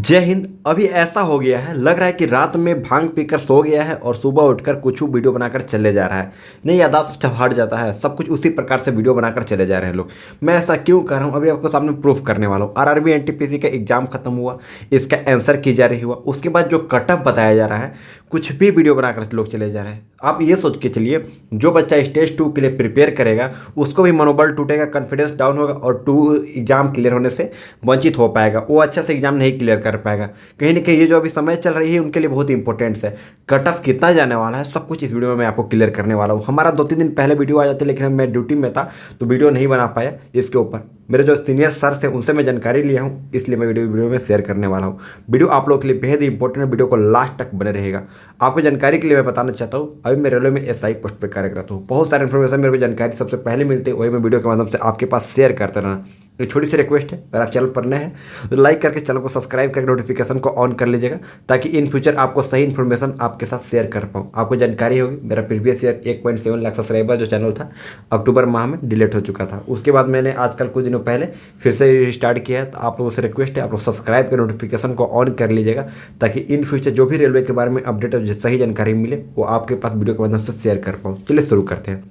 जय हिंद। अभी ऐसा हो गया है, लग रहा है कि रात में भांग पीकर सो गया है और सुबह उठकर कुछ वीडियो बनाकर चले जा रहा है। नहीं, याददाश्त हट जाता है, सब कुछ उसी प्रकार से वीडियो बनाकर चले जा रहे हैं लोग। मैं ऐसा क्यों कर रहा हूँ अभी आपको सामने प्रूफ करने वाला हूँ। आरआरबी एनटीपीसी का एग्जाम खत्म हुआ, इसका आंसर की जा रही हुआ, उसके बाद जो कट ऑफ बताया जा रहा है, कुछ भी वीडियो बनाकर लोग चले जा रहे हैं। आप ये सोच के चलिए, जो बच्चा स्टेज 2 के लिए प्रिपेयर करेगा उसको भी मनोबल टूटेगा, कॉन्फिडेंस डाउन होगा और 2 एग्जाम क्लियर होने से वंचित हो पाएगा। वो अच्छे से एग्जाम नहीं क्लियर कर पाएगा। कहीं ना कहीं ये जो अभी समय चल रही है उनके लिए बहुत इंपॉर्टेंट है। कट ऑफ कितना जाने वाला है सब कुछ इस वीडियो में मैं आपको क्लियर करने वाला हूँ। हमारा 2-3 दिन पहले वीडियो आ जाते, लेकिन मैं ड्यूटी में था तो वीडियो नहीं बना पाया। इसके ऊपर मेरे जो सीनियर सर थे उनसे मैं जानकारी लिया हूँ, इसलिए मैं वीडियो में शेयर करने वाला हूँ। वीडियो आप लोगों के लिए बेहद इंपॉर्टेंट है, वीडियो को लास्ट तक बने रहेगा। आपको जानकारी के लिए मैं बताना चाहता हूँ, अभी मैं रेलवे में एसआई पोस्ट पर कार्य करता हूँ। बहुत सारी इन्फॉर्मेशन मेरे को जानकारी सबसे पहले मिलती है, वही मैं वीडियो के माध्यम से आपके पास शेयर करता रहना। एक छोटी सी रिक्वेस्ट है, अगर आप चैनल पर नए हैं तो लाइक करके चैनल को सब्सक्राइब करके नोटिफिकेशन को ऑन कर लीजिएगा, ताकि इन फ्यूचर आपको सही इन्फॉर्मेशन आपके साथ शेयर कर पाऊँ। आपको जानकारी होगी, मेरा प्रीवियस ईयर 1.7 लाख सब्सक्राइबर जो चैनल था अक्टूबर माह में डिलीट हो चुका था। उसके बाद मैंने आजकल कुछ दिनों पहले फिर से स्टार्ट किया है। तो आप लोगों से रिक्वेस्ट है, आप लोग सब्सक्राइब कर नोटिफिकेशन को ऑन कर लीजिएगा, ताकि इन फ्यूचर जो भी रेलवे के बारे में अपडेट और सही जानकारी मिले वो आपके पास वीडियो के माध्यम से शेयर कर पाऊँ। चलिए शुरू करते हैं।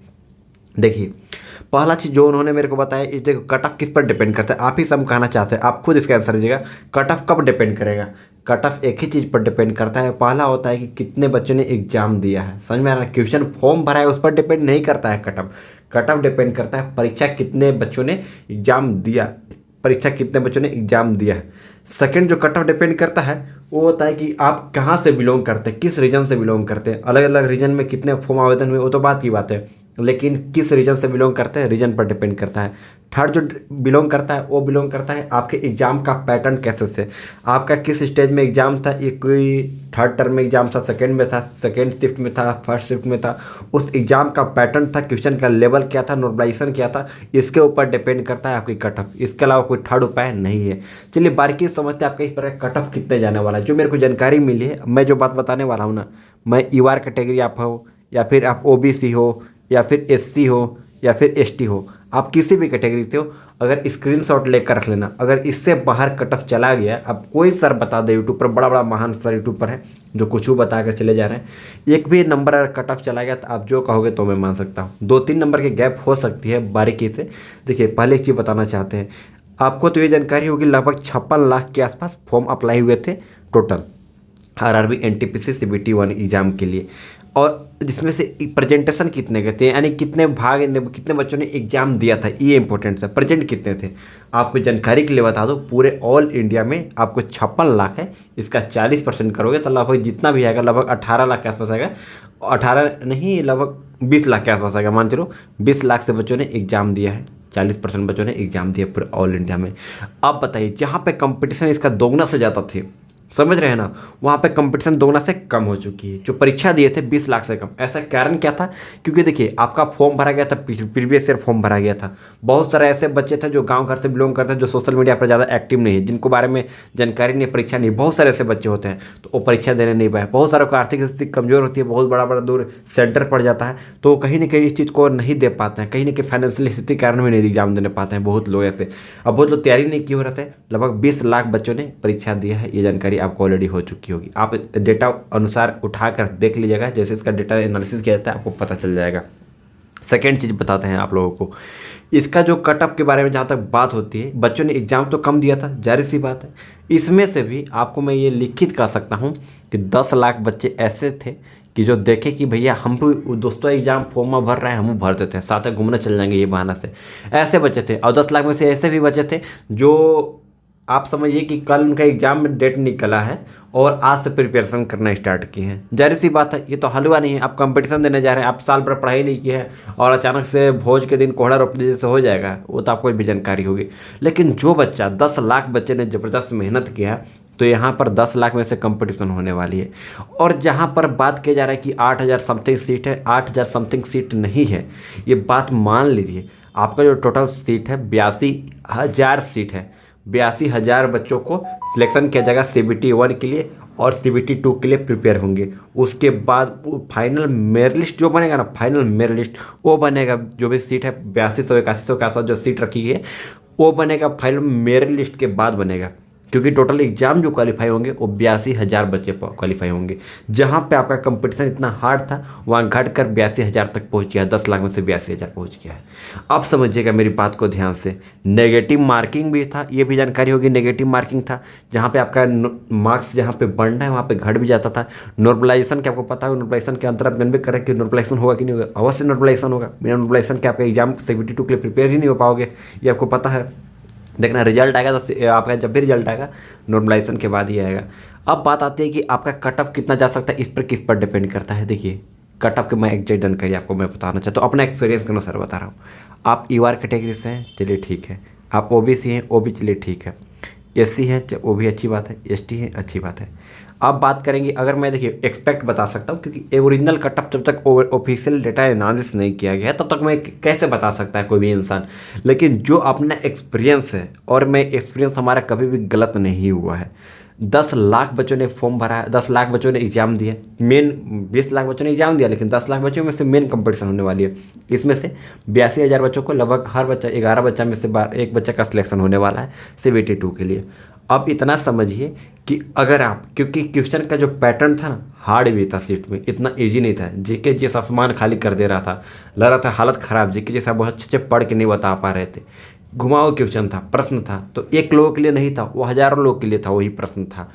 देखिए, पहला चीज़ जो उन्होंने मेरे को बताया, इस देखो कट ऑफ किस पर डिपेंड करता है। आप ही सब कहना चाहते हैं, आप खुद इसका आंसर दीजिएगा। कट ऑफ कब डिपेंड करेगा? कट ऑफ एक ही चीज़ पर डिपेंड करता है। पहला होता है कि कितने बच्चों ने एग्जाम दिया है। समझ में आ रहा है? क्वेश्चन फॉर्म भरा है उस पर डिपेंड नहीं करता है cut off. Cut off depend करता है परीक्षा कितने बच्चों ने एग्जाम दिया, परीक्षा कितने बच्चों ने एग्जाम दिया है। सेकंड जो कट ऑफ डिपेंड करता है वो होता है कि आप कहाँ से बिलोंग करते हैं, किस रीजन से बिलोंग करते हैं। अलग अलग रीजन में कितने फॉर्म आवेदन हुए वो तो बात की बात है, लेकिन किस रीजन से बिलोंग करते हैं रीजन पर डिपेंड करता है। थर्ड जो बिलोंग करता है वो बिलोंग करता है आपके एग्जाम का पैटर्न कैसे से, आपका किस स्टेज में एग्जाम था। ये कोई थर्ड टर्म में एग्जाम था, सेकंड में था, सेकंड शिफ्ट में था, फर्स्ट शिफ्ट में था, उस एग्जाम का पैटर्न था, क्वेश्चन का लेवल क्या था, नॉर्मलाइजेशन क्या था, इसके ऊपर डिपेंड करता है आपकी कट ऑफ। इसके अलावा कोई थर्ड उपाय नहीं है। चलिए बारीकी समझते हैं आपका इस प्रकार कट ऑफ कितने जाने वाला है। जो मेरे को जानकारी मिली है, मैं जो बात बताने वाला हूँ ना, मैं यूआर कैटेगरी आप हो, या फिर आप ओबीसी हो, या फिर एससी हो, या फिर एसटी हो, आप किसी भी कैटेगरी से हो, अगर स्क्रीनशॉट लेकर रख लेना। अगर इससे बाहर कट ऑफ चला गया, अब कोई सर बता दे यूट्यूब पर, बड़ा बड़ा महान सर यूट्यूब पर है जो कुछ भी बता कर चले जा रहे हैं, एक भी नंबर अगर कट ऑफ चला गया तो आप जो कहोगे तो मैं मान सकता हूँ। 2-3 नंबर की गैप हो सकती है बारीकी से। देखिए, पहले एक चीज़ बताना चाहते हैं आपको, तो ये जानकारी होगी लगभग 56 लाख के आसपास फॉर्म अप्लाई हुए थे total RRB NTPC CBT 1 exam के लिए। और जिसमें से प्रेजेंटेशन कितने के थे, यानी कितने कितने बच्चों ने एग्जाम दिया था, ये इंपॉर्टेंट है। प्रेजेंट कितने थे आपको जानकारी के लिए बता दो, पूरे ऑल इंडिया में आपको 56 लाख है। इसका 40% करोगे तो लगभग जितना भी आएगा लगभग 18 लाख के आसपास आएगा। 18 नहीं, लगभग 20 लाख के आसपास आएगा। मान चलो 20 लाख से बच्चों ने एग्जाम दिया है, 40% बच्चों ने एग्जाम दिया पूरे ऑल इंडिया में। अब बताइए, जहाँ पे कंपटीशन इसका दोगुना से ज़्यादा थे, समझ रहे हैं ना, वहाँ पे कंपटीशन दोगुना से कम हो चुकी है। जो परीक्षा दिए थे 20 लाख से कम। ऐसा कारण क्या था? क्योंकि देखिए, आपका फॉर्म भरा गया था, प्रीवियस ईयर फॉर्म भरा गया था। बहुत सारे ऐसे बच्चे थे जो गांव घर से बिलोंग करते हैं, जो सोशल मीडिया पर ज़्यादा एक्टिव नहीं है, जिनको बारे में जानकारी नहीं, परीक्षा नहीं। बहुत सारे ऐसे बच्चे होते हैं तो वो परीक्षा देने नहीं पाए। बहुत सारों को आर्थिक स्थिति कमजोर होती है, बहुत बड़ा दूर सेंटर पड़ जाता है, तो कहीं ना कहीं इस चीज़ को नहीं दे पाते हैं। कहीं ना कहीं फाइनेंशियल स्थिति के कारण भी नहीं एग्जाम देने पाते हैं बहुत लोग ऐसे। अब बहुत लोग तैयारी नहीं किए हो रहते हैं। लगभग 20 लाख बच्चों ने परीक्षा दिया है, ये जानकारी आपको ऑलरेडी हो चुकी होगी। आप डेटा अनुसार उठाकर देख लीजिएगा, जैसे इसका डेटा एनालिसिस किया जाता है आपको पता चल जाएगा। सेकेंड चीज़ बताते हैं आप लोगों को, इसका जो कट ऑफ के बारे में जहाँ तक बात होती है, बच्चों ने एग्जाम तो कम दिया था, जाहिर सी बात है। इसमें से भी आपको मैं ये लिखित कह सकता हूँ कि 10 लाख बच्चे ऐसे थे कि जो देखे कि भैया हम भी दोस्तों एग्जाम फॉर्म भर रहे हैं, हम भर देते हैं, साथ में घूमने चल जाएंगे ये बहाना से। ऐसे बच्चे थे। और 10 लाख में से ऐसे भी बच्चे थे जो आप समझिए कि कल उनका एग्जाम में डेट निकला है और आज से प्रिपरेशन करना स्टार्ट किए हैं। जाहिर सी बात है, ये तो हलवा नहीं है। आप कंपटीशन देने जा रहे हैं, आप साल भर पढ़ाई नहीं की है और अचानक से भोज के दिन कोहड़ा रोपने जैसे हो जाएगा, वो तो आपको भी जानकारी होगी। लेकिन जो बच्चा 10 लाख बच्चे ने ज़बरदस्त मेहनत किया है, तो यहाँ पर 10 लाख में से कंपटीशन होने वाली है। और जहाँ पर बात किया जा रहा है कि 8,000 समथिंग सीट है, 8,000 समथिंग सीट नहीं है। ये बात मान लीजिए, आपका जो टोटल सीट है 82,000 सीट है। 82,000 बच्चों को सिलेक्शन किया जाएगा CBT 1 के लिए, और CBT 2 के लिए प्रिपेयर होंगे। उसके बाद फाइनल मेरिट लिस्ट जो बनेगा ना, फाइनल मेरिट लिस्ट वो बनेगा। जो भी सीट है 8200-8100 के आसपास जो सीट रखी है वो बनेगा, फाइनल मेरिट लिस्ट के बाद बनेगा। क्योंकि टोटल एग्जाम जो क्वालिफाई होंगे वो 82,000 बच्चे क्वालिफाई होंगे। जहाँ पे आपका कंपटीशन इतना हार्ड था वहाँ घट कर 82,000 तक पहुँच गया है, 10 लाख में से 82,000 पहुँच गया है। अब समझिएगा मेरी बात को ध्यान से, नेगेटिव मार्किंग भी था, ये भी जानकारी होगी। नेगेटिव मार्किंग था जहाँ पे आपका मार्क्स जहाँ पे बढ़ रहा है वहाँ पे घट भी जाता था। नॉर्मलाइजेशन के आपको पता है, नॉर्मलाइजेशन के अंतर आप जानबे करें कि नॉर्मलाइजेशन होगा कि नहीं होगा, अवश्य नॉर्मलाइजेशन होगा। बिना नॉर्मलाइजेशन के आपका एग्जाम 72 के लिए प्रिपेयर ही नहीं हो पाओगे, ये आपको पता है। देखना रिजल्ट आएगा तो आपका जब भी रिजल्ट आएगा नॉर्मलाइजेशन के बाद ही आएगा। अब बात आती है कि आपका कट ऑफ कितना जा सकता है, इस पर किस पर डिपेंड करता है। देखिए कट ऑफ के मैं एग्जैक्ट जानकारी आपको मैं बताना चाहता हूँ, अपना एक्सपीरियंस के अनुसार बता रहा हूँ। आप ईआर कैटेगरी से हैं, चलिए ठीक है। आप ओबीसी हैं, वो भी चलिए ठीक है। एससी है, वो भी अच्छी बात है। एसटी है, अच्छी बात है। अब बात करेंगे, अगर मैं देखिए एक्सपेक्ट बता सकता हूँ, क्योंकि ओरिजिनल कट ऑफ जब तक ऑफिशियल डेटा एनालिसिस नहीं किया गया है तब तक मैं कैसे बता सकता है कोई भी इंसान। लेकिन जो अपना एक्सपीरियंस है, और मैं एक्सपीरियंस हमारा कभी भी गलत नहीं हुआ है। 10 लाख बच्चों ने फॉर्म भरा है, 10 लाख बच्चों ने एग्जाम दिया, मेन 20 लाख बच्चों ने एग्जाम दिया, लेकिन 10 लाख बच्चों में से मेन कंपटीशन होने वाली है। इसमें से 82,000 बच्चों को लगभग हर बच्चा 11 बच्चा में से एक बच्चा का सिलेक्शन होने वाला है CBT2 के लिए। अब इतना समझिए कि अगर आप, क्योंकि क्वेश्चन का जो पैटर्न था ना हार्ड भी था, सीट में इतना इजी नहीं था। जीके जैसा आसमान खाली कर दे रहा था, लग रहा था हालत ख़राब। जीके जैसा बहुत अच्छे पढ़ के नहीं बता पा रहे थे। घुमाओ क्वेश्चन था, प्रश्न था, तो एक लोगों के लिए नहीं था, वो हज़ारों लोग के लिए था। वही प्रश्न था,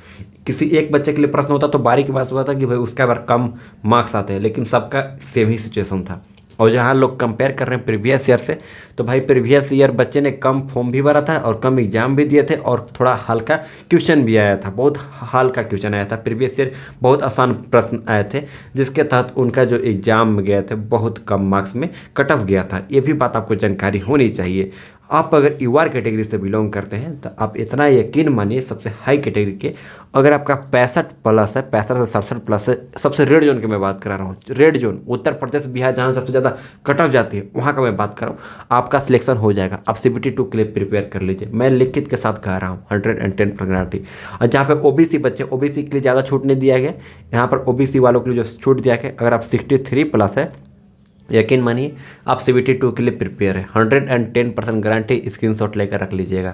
किसी एक बच्चे के लिए प्रश्न होता तो बारी की बात हुआ था कि भाई उसका बार कम मार्क्स आते हैं, लेकिन सबका सेम ही सिचुएशन था। और जहाँ लोग कंपेयर कर रहे हैं प्रीवियस ईयर से, तो भाई प्रीवियस ईयर बच्चे ने कम फॉर्म भी भरा था और कम एग्जाम भी दिए थे, और थोड़ा हल्का क्वेश्चन भी आया था, बहुत हल्का क्वेश्चन आया था। प्रीवियस ईयर बहुत आसान प्रश्न आए थे, जिसके तहत उनका जो एग्जाम गए थे बहुत कम मार्क्स में कट ऑफ गया था। ये भी बात आपको जानकारी होनी चाहिए। आप अगर यूआर कैटेगरी से बिलोंग करते हैं तो आप इतना यकीन मानिए, सबसे हाई कैटेगरी के अगर आपका 65+ है, 65 से 67+ है, सबसे रेड जोन की मैं बात करा रहा हूँ। रेड जोन उत्तर प्रदेश, बिहार, जहाँ सबसे ज़्यादा कट ऑफ जाती है वहाँ का मैं बात कर रहा हूँ। आपका सिलेक्शन हो जाएगा। आप CBT2 के लिए प्रिपेयर कर लीजिए, मैं लिखित के साथ कह रहा हूँ, 110% गारंटी। और जहाँ पे ओबीसी बच्चे, ओबीसी के लिए ज़्यादा छूट नहीं दिया गया, यहाँ पर ओबीसी वालों के लिए जो छूट दिया गया, अगर आप 63+ है, यकीन मानिए आप CBT2 के लिए प्रिपेयर है। 110% गारंटी, स्क्रीनशॉट लेकर रख लीजिएगा।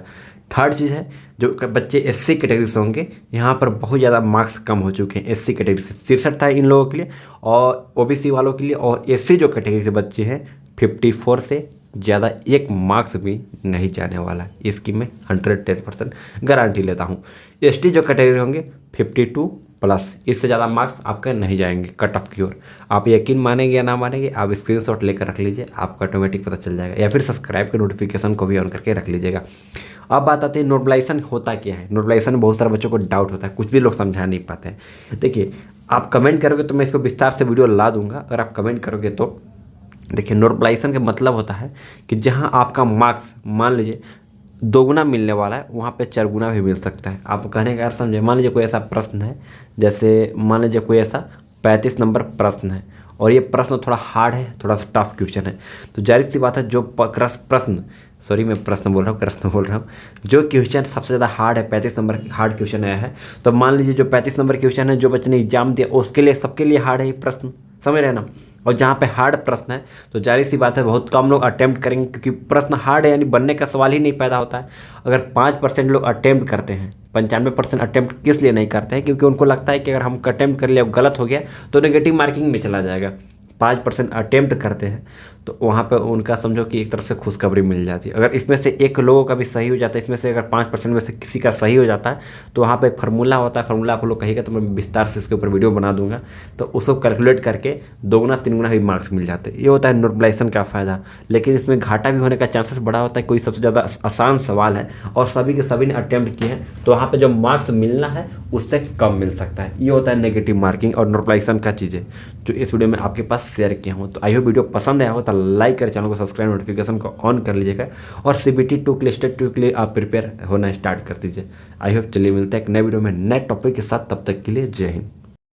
थर्ड चीज़ है, जो बच्चे SC कैटेगरी से होंगे, यहाँ पर बहुत ज़्यादा मार्क्स कम हो चुके हैं। SC कैटेगरी से 63 था इन लोगों के लिए, और OBC वालों के लिए, और SC जो कैटेगरी से बच्चे हैं 54 से ज़्यादा एक मार्क्स भी नहीं जाने वाला है। इसकी मैं 110% गारंटी लेता हूँ। ST जो कैटेगरी होंगे 52+, इससे ज़्यादा मार्क्स आपके नहीं जाएंगे कट ऑफ की ओर। आप यकीन मानेंगे या ना मानेंगे, आप स्क्रीनशॉट लेकर रख लीजिए, आपको ऑटोमेटिक पता चल जाएगा, या फिर सब्सक्राइब के नोटिफिकेशन को भी ऑन करके रख लीजिएगा। अब बात आती है नॉर्मलाइजेशन होता क्या है। नॉर्मलाइजेशन में बहुत सारे बच्चों को डाउट होता है, कुछ भी लोग समझा नहीं पाते हैं। देखिए आप कमेंट करोगे तो मैं इसको विस्तार से वीडियो ला दूंगा, अगर आप कमेंट करोगे तो। देखिए नॉर्मलाइजेशन का मतलब होता है कि जहाँ आपका मार्क्स मान लीजिए 2 गुना मिलने वाला है, वहाँ पे 4 गुना भी मिल सकता है। आप कहने का अर्थ समझे, मान लीजिए कोई ऐसा प्रश्न है, जैसे मान लीजिए कोई ऐसा 35 नंबर प्रश्न है, और ये प्रश्न थोड़ा हार्ड है, थोड़ा सा टफ क्वेश्चन है, तो जाहिर सी बात है जो प्रश्न, सॉरी मैं प्रश्न बोल रहा हूँ, जो क्वेश्चन सबसे ज़्यादा हार्ड है, 35 नंबर की हार्ड क्वेश्चन आया है, तो मान लीजिए जो 35 नंबर क्वेश्चन है, जो बच्चे ने एग्जाम दिया उसके लिए, सबके लिए हार्ड है ये प्रश्न, समझ रहे हैं ना। और जहाँ पे हार्ड प्रश्न है तो जाहिर सी बात है बहुत कम लोग अटेम्प्ट करेंगे, क्योंकि प्रश्न हार्ड है, यानी बनने का सवाल ही नहीं पैदा होता है। अगर 5% लोग अटेम्प्ट करते हैं, 95% अटेम्प्ट किस लिए नहीं करते हैं, क्योंकि उनको लगता है कि अगर हम अटेम्प्ट कर लिया गलत हो गया तो नेगेटिव मार्किंग में चला जाएगा। 5% अटेम्प्ट करते हैं तो वहाँ पे उनका समझो कि एक तरह से खुशखबरी मिल जाती है। अगर इसमें से एक लोगों का भी सही हो जाता है, इसमें से अगर 5% में से किसी का सही हो जाता है, तो वहाँ पे एक फार्मूला होता है, फार्मूला आप लोग कहिएगा तो मैं विस्तार से इसके ऊपर वीडियो बना दूंगा, तो उसको कैलकुलेट करके 2 गुना 3 गुना भी मार्क्स मिल जाते हैं। ये होता है नॉर्मलाइजेशन का फ़ायदा। लेकिन इसमें घाटा भी होने का चांसेस बड़ा होता है। कोई सबसे ज़्यादा आसान सवाल है और सभी के सभी ने अटेम्प्ट किए हैं, तो वहाँ पर जो मार्क्स मिलना है उससे कम मिल सकता है। ये होता है नेगेटिव मार्किंग और नॉर्मलाइजेशन का चीज़ें जो इस वीडियो में आपके पास शेयर किया हूँ। तो आई होप वीडियो पसंद आया हो तो लाइक कर, चैनल को सब्सक्राइब, नोटिफिकेशन को ऑन कर लीजिएगा, और CBT2 के लिए, स्टेट 2 के लिए आप प्रिपेयर होना स्टार्ट कर दीजिए। आई होप, चलिए मिलते हैं एक नए वीडियो में नए टॉपिक के साथ, तब तक के लिए जय हिंद।